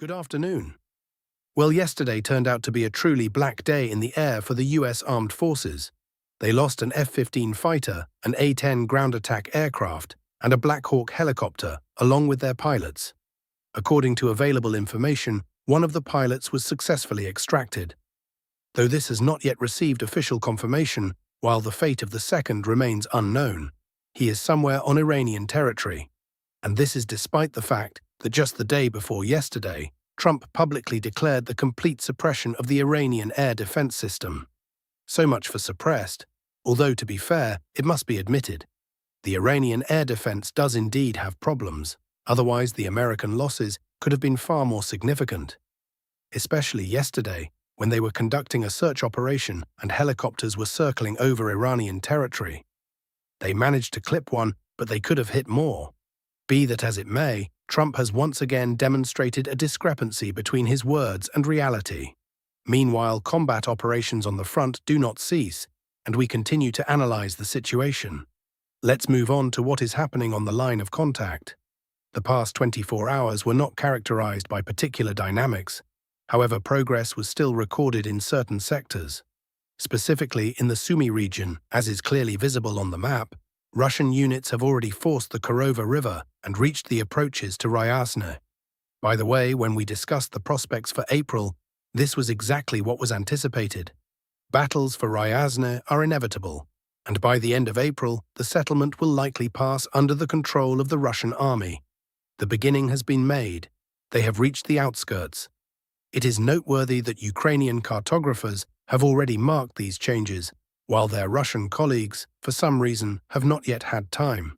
Good afternoon. Well, yesterday turned out to be a truly black day in the air for the US Armed Forces. They lost an F-15 fighter, an A-10 ground attack aircraft, and a Black Hawk helicopter, along with their pilots. According to available information, one of the pilots was successfully extracted. Though this has not yet received official confirmation, while the fate of the second remains unknown, he is somewhere on Iranian territory. And this is despite the fact that just the day before yesterday, Trump publicly declared the complete suppression of the Iranian air defense system. So much for suppressed, although to be fair, it must be admitted, the Iranian air defense does indeed have problems, otherwise the American losses could have been far more significant. Especially yesterday, when they were conducting a search operation and helicopters were circling over Iranian territory. They managed to clip one, but they could have hit more. Be that as it may, Trump has once again demonstrated a discrepancy between his words and reality. Meanwhile, combat operations on the front do not cease, and we continue to analyze the situation. Let's move on to what is happening on the line of contact. The past 24 hours were not characterized by particular dynamics. However, progress was still recorded in certain sectors. Specifically in the Sunumi region, as is clearly visible on the map, Russian units have already forced the Korova River and reached the approaches to Ryazne. By the way, when we discussed the prospects for April, this was exactly what was anticipated. Battles for Ryazne are inevitable, and by the end of April, the settlement will likely pass under the control of the Russian army. The beginning has been made. They have reached the outskirts. It is noteworthy that Ukrainian cartographers have already marked these changes, while their Russian colleagues, for some reason, have not yet had time.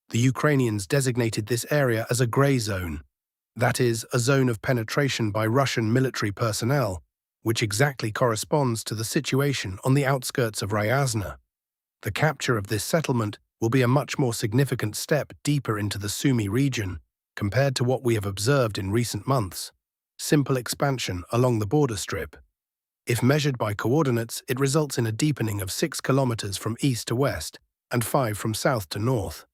The Ukrainians designated this area as a grey zone, that is, a zone of penetration by Russian military personnel, which exactly corresponds to the situation on the outskirts of Ryazne. The capture of this settlement will be a much more significant step deeper into the Sumy region, compared to what we have observed in recent months. Simple expansion along the border strip. If measured by coordinates, it results in a deepening of 6 kilometers from east to west and 5 from south to north.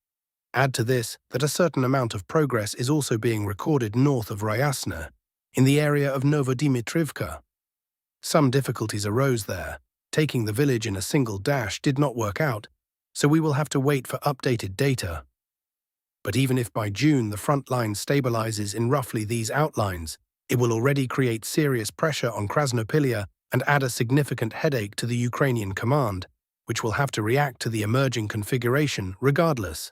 Add to this that a certain amount of progress is also being recorded north of Ryazne, in the area of Novodimitrivka. Some difficulties arose there. Taking the village in a single dash did not work out, so we will have to wait for updated data. But even if by June the front line stabilizes in roughly these outlines, it will already create serious pressure on Krasnopilia and add a significant headache to the Ukrainian command, which will have to react to the emerging configuration regardless.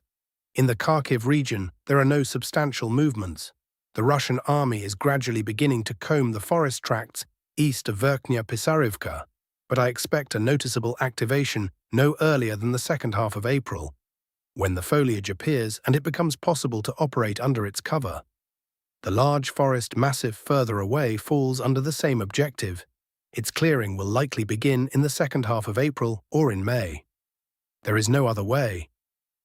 In the Kharkiv region, there are no substantial movements. The Russian army is gradually beginning to comb the forest tracts east of Verkhnya Pisarivka, but I expect a noticeable activation no earlier than the second half of April, when the foliage appears and it becomes possible to operate under its cover. The large forest massif further away falls under the same objective. Its clearing will likely begin in the second half of April or in May. There is no other way.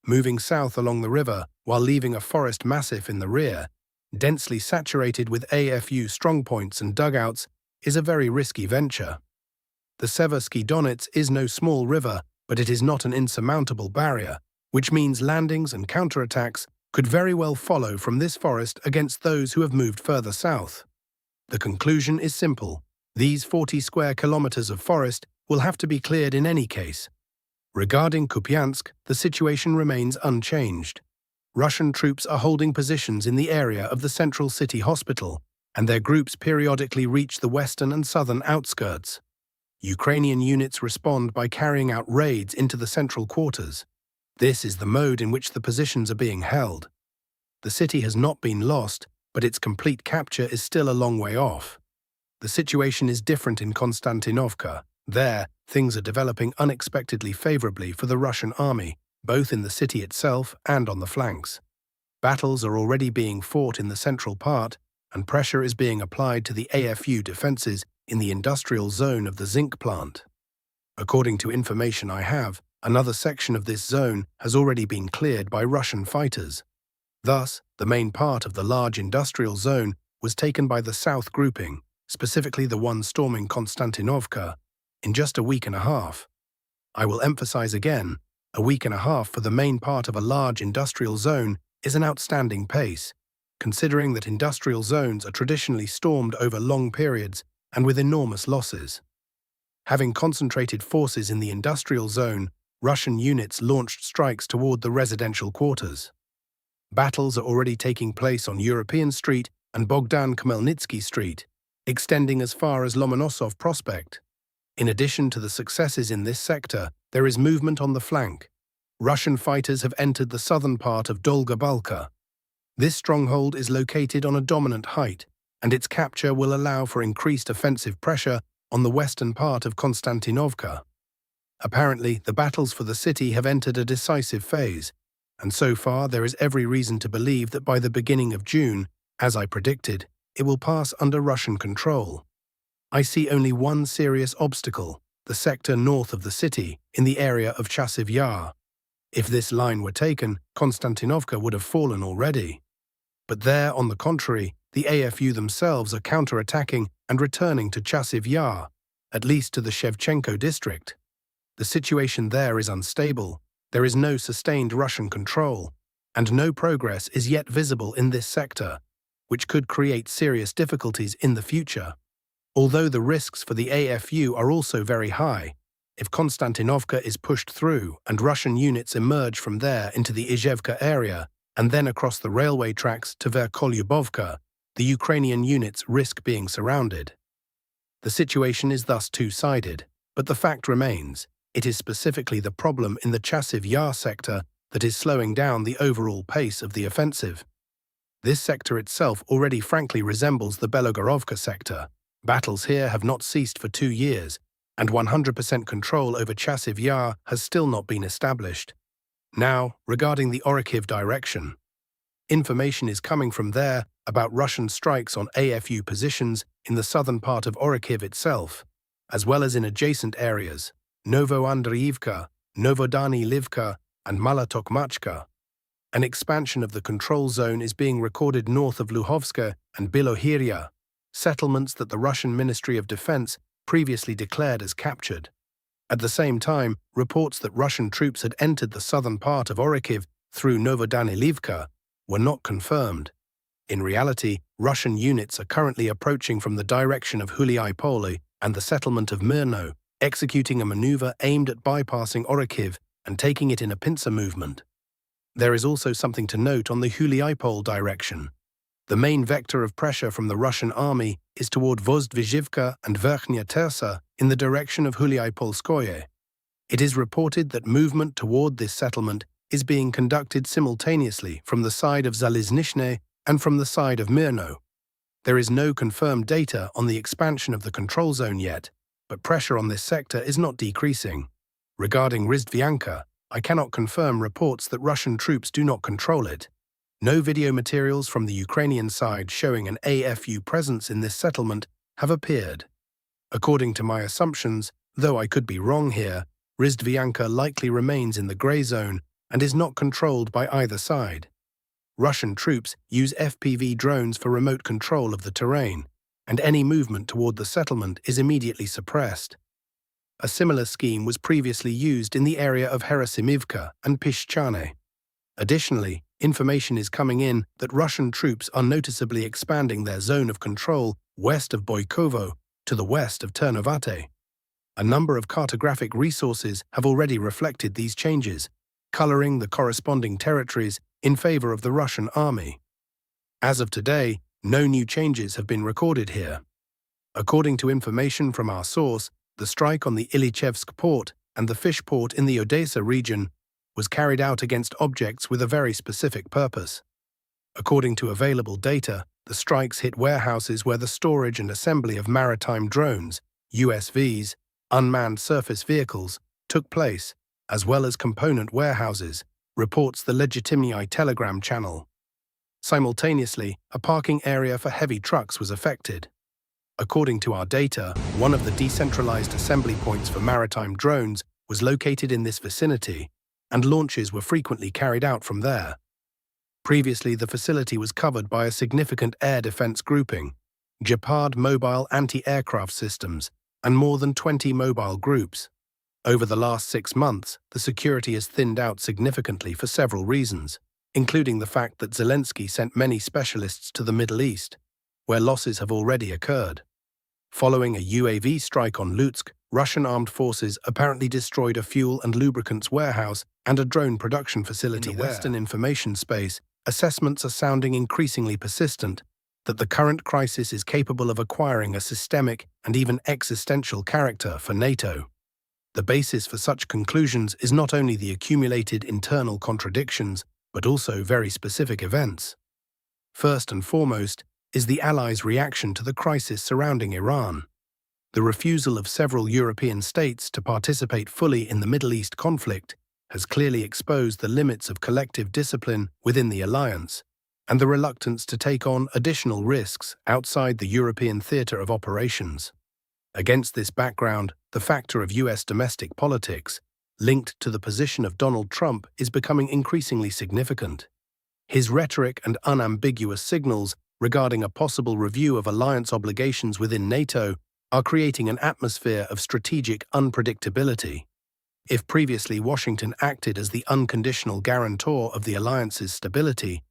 Moving south along the river while leaving a forest massif in the rear, densely saturated with AFU strongpoints and dugouts, is a very risky venture. The Seversky Donets is no small river, but it is not an insurmountable barrier, which means landings and counterattacks could very well follow from this forest against those who have moved further south. The conclusion is simple. These 40 square kilometers of forest will have to be cleared in any case. Regarding Kupansk, the situation remains unchanged. Russian troops are holding positions in the area of the central city hospital, and their groups periodically reach the western and southern outskirts. Ukrainian units respond by carrying out raids into the central quarters. This is the mode in which the positions are being held. The city has not been lost, but its complete capture is still a long way off. The situation is different in Constantinovka. There, things are developing unexpectedly favorably for the Russian army, both in the city itself and on the flanks. Battles are already being fought in the central part, and pressure is being applied to the AFU defenses in the industrial zone of the zinc plant. According to information I have, another section of this zone has already been cleared by Russian fighters. Thus, the main part of the large industrial zone was taken by the south grouping, specifically the one storming Konstantinovka, in just a week and a half. I will emphasize again, a week and a half for the main part of a large industrial zone is an outstanding pace. considering that industrial zones are traditionally stormed over long periods and with enormous losses. Having concentrated forces in the industrial zone, Russian units launched strikes toward the residential quarters. Battles are already taking place on European Street and Bogdan Khmelnytsky Street, extending as far as Lomonosov Prospect. In addition to the successes in this sector, there is movement on the flank. Russian fighters have entered the southern part of Dolga Balka. This stronghold is located on a dominant height, and its capture will allow for increased offensive pressure on the western part of Konstantinovka. Apparently, the battles for the city have entered a decisive phase, and so far there is every reason to believe that by the beginning of June, as I predicted, it will pass under Russian control. I see only one serious obstacle, the sector north of the city, in the area of Chasiv Yar. If this line were taken, Konstantinovka would have fallen already. But there, on the contrary, the AFU themselves are counter-attacking and returning to Chasiv Yar, at least to the Shevchenko district. The situation there is unstable, there is no sustained Russian control, and no progress is yet visible in this sector, which could create serious difficulties in the future. Although the risks for the AFU are also very high, if Konstantinovka is pushed through and Russian units emerge from there into the Izhevka area and then across the railway tracks to Verkholyubovka, the Ukrainian units risk being surrounded. The situation is thus two-sided, but the fact remains, it is specifically the problem in the Chasiv Yar sector that is slowing down the overall pace of the offensive. This sector itself already frankly resembles the Belogorovka sector. Battles here have not ceased for 2 years, and 100% control over Chasiv Yar has still not been established. Now, regarding the Oriciv direction. Information is coming from there about Russian strikes on AFU positions in the southern part of Oriciv itself, as well as in adjacent areas, Novoandriivka, Novodanilivka, and Malotokmachka. An expansion of the control zone is being recorded north of Luhovska and Bilohirya, settlements that the Russian Ministry of Defense previously declared as captured. At the same time, reports that Russian troops had entered the southern part of Oriciv through Novodanilivka were not confirmed. In reality, Russian units are currently approaching from the direction of Julipole and the settlement of Mirno, executing a maneuver aimed at bypassing Oriciv and taking it in a pincer movement. There is also something to note on the Julipole direction. The main vector of pressure from the Russian army is toward Vozdvizhivka and Verkhnya Tersa in the direction of Huliapolskoye. It is reported that movement toward this settlement is being conducted simultaneously from the side of Zaliznyshne and from the side of Mirno. There is no confirmed data on the expansion of the control zone yet, but pressure on this sector is not decreasing. Regarding Rizdvyanka, I cannot confirm reports that Russian troops do not control it. No video materials from the Ukrainian side showing an AFU presence in this settlement have appeared. According to my assumptions, though I could be wrong here, Rizdvyanka likely remains in the grey zone and is not controlled by either side. Russian troops use FPV drones for remote control of the terrain, and any movement toward the settlement is immediately suppressed. A similar scheme was previously used in the area of Herasimivka and Pishchane. Additionally, information is coming in that Russian troops are noticeably expanding their zone of control west of Boykovo to the west of Ternovate. A number of cartographic resources have already reflected these changes, coloring the corresponding territories in favor of the Russian army. As of today, no new changes have been recorded here. According to information from our source, the strike on the Ilichevsk port and the fish port in the Odessa region was carried out against objects with a very specific purpose. According to available data, the strikes hit warehouses where the storage and assembly of maritime drones, USVs, unmanned surface vehicles, took place, as well as component warehouses, reports the Legitimni Telegram channel. Simultaneously, a parking area for heavy trucks was affected. According to our data, one of the decentralized assembly points for maritime drones was located in this vicinity, and launches were frequently carried out from there. Previously, the facility was covered by a significant air defense grouping, Gepard mobile anti-aircraft systems, and more than 20 mobile groups. Over the last 6 months, the security has thinned out significantly for several reasons. including the fact that Zelensky sent many specialists to the Middle East, where losses have already occurred. Following a UAV strike on Lutsk, Russian armed forces apparently destroyed a fuel and lubricants warehouse and a drone production facility. In the Western information space, assessments are sounding increasingly persistent that the current crisis is capable of acquiring a systemic and even existential character for NATO. The basis for such conclusions is not only the accumulated internal contradictions, but also very specific events. First and foremost is the Allies' reaction to the crisis surrounding Iran. The refusal of several European states to participate fully in the Middle East conflict has clearly exposed the limits of collective discipline within the alliance, and the reluctance to take on additional risks outside the European theatre of operations. Against this background, the factor of US domestic politics, linked to the position of Donald Trump, is becoming increasingly significant. His rhetoric and unambiguous signals regarding a possible review of alliance obligations within NATO are creating an atmosphere of strategic unpredictability. If previously Washington acted as the unconditional guarantor of the alliance's stability,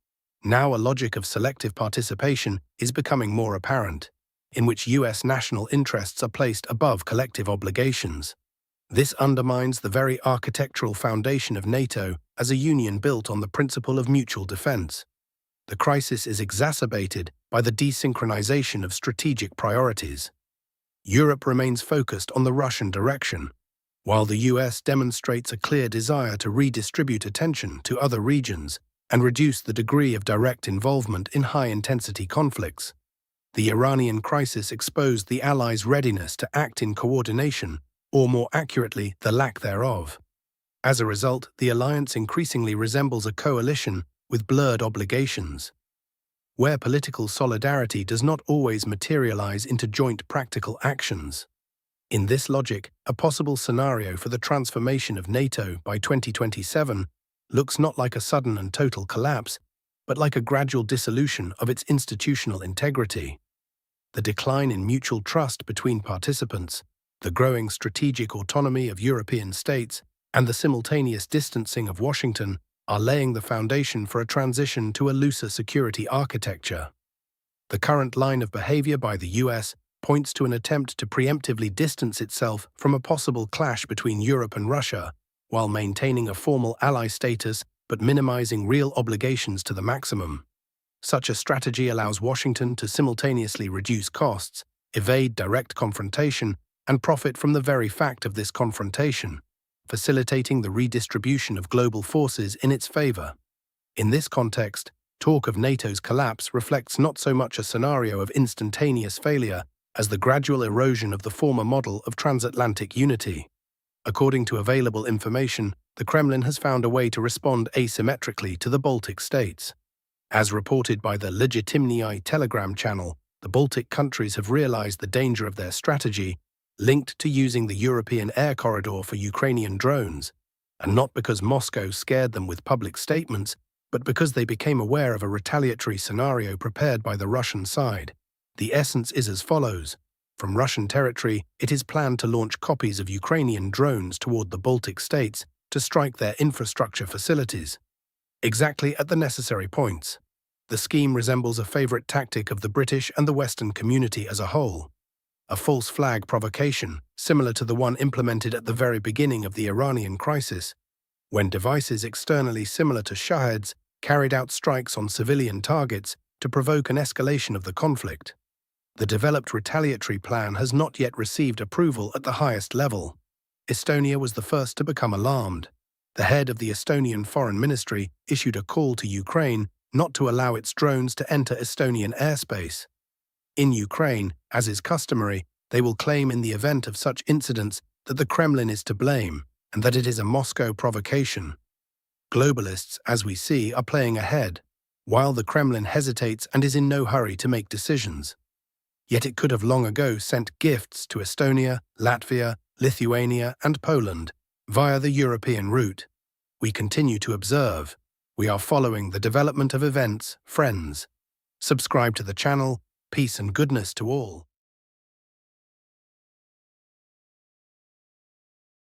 now a logic of selective participation is becoming more apparent, in which US national interests are placed above collective obligations. This undermines the very architectural foundation of NATO as a union built on the principle of mutual defense. The crisis is exacerbated by the desynchronization of strategic priorities. Europe remains focused on the Russian direction, while the US demonstrates a clear desire to redistribute attention to other regions and reduce the degree of direct involvement in high-intensity conflicts. The Iranian crisis exposed the Allies' readiness to act in coordination, or more accurately, the lack thereof. As a result, the alliance increasingly resembles a coalition with blurred obligations, where political solidarity does not always materialize into joint practical actions. In this logic, a possible scenario for the transformation of NATO by 2027 looks not like a sudden and total collapse, but like a gradual dissolution of its institutional integrity. The decline in mutual trust between participants, the growing strategic autonomy of European states, and the simultaneous distancing of Washington are laying the foundation for a transition to a looser security architecture. The current line of behavior by the US points to an attempt to preemptively distance itself from a possible clash between Europe and Russia, while maintaining a formal ally status but minimizing real obligations to the maximum. Such a strategy allows Washington to simultaneously reduce costs, evade direct confrontation, and profit from the very fact of this confrontation, facilitating the redistribution of global forces in its favor. In this context, talk of NATO's collapse reflects not so much a scenario of instantaneous failure as the gradual erosion of the former model of transatlantic unity. According to available information, the Kremlin has found a way to respond asymmetrically to the Baltic states. As reported by the Legitimnyi Telegram channel, the Baltic countries have realized the danger of their strategy, linked to using the European air corridor for Ukrainian drones, and not because Moscow scared them with public statements, but because they became aware of a retaliatory scenario prepared by the Russian side. The essence is as follows. From Russian territory, it is planned to launch copies of Ukrainian drones toward the Baltic states to strike their infrastructure facilities, exactly at the necessary points. The scheme resembles a favorite tactic of the British and the Western community as a whole. A false flag provocation, similar to the one implemented at the very beginning of the Iranian crisis, when devices externally similar to Shaheds carried out strikes on civilian targets to provoke an escalation of the conflict. The developed retaliatory plan has not yet received approval at the highest level. Estonia was the first to become alarmed. The head of the Estonian Foreign Ministry issued a call to Ukraine not to allow its drones to enter Estonian airspace. In Ukraine, as is customary, they will claim in the event of such incidents that the Kremlin is to blame and that it is a Moscow provocation. Globalists, as we see, are playing ahead, while the Kremlin hesitates and is in no hurry to make decisions. Yet it could have long ago sent gifts to Estonia, Latvia, Lithuania, and Poland via the European route. We continue to observe. We are following the development of events, friends. Subscribe to the channel. Peace and goodness to all.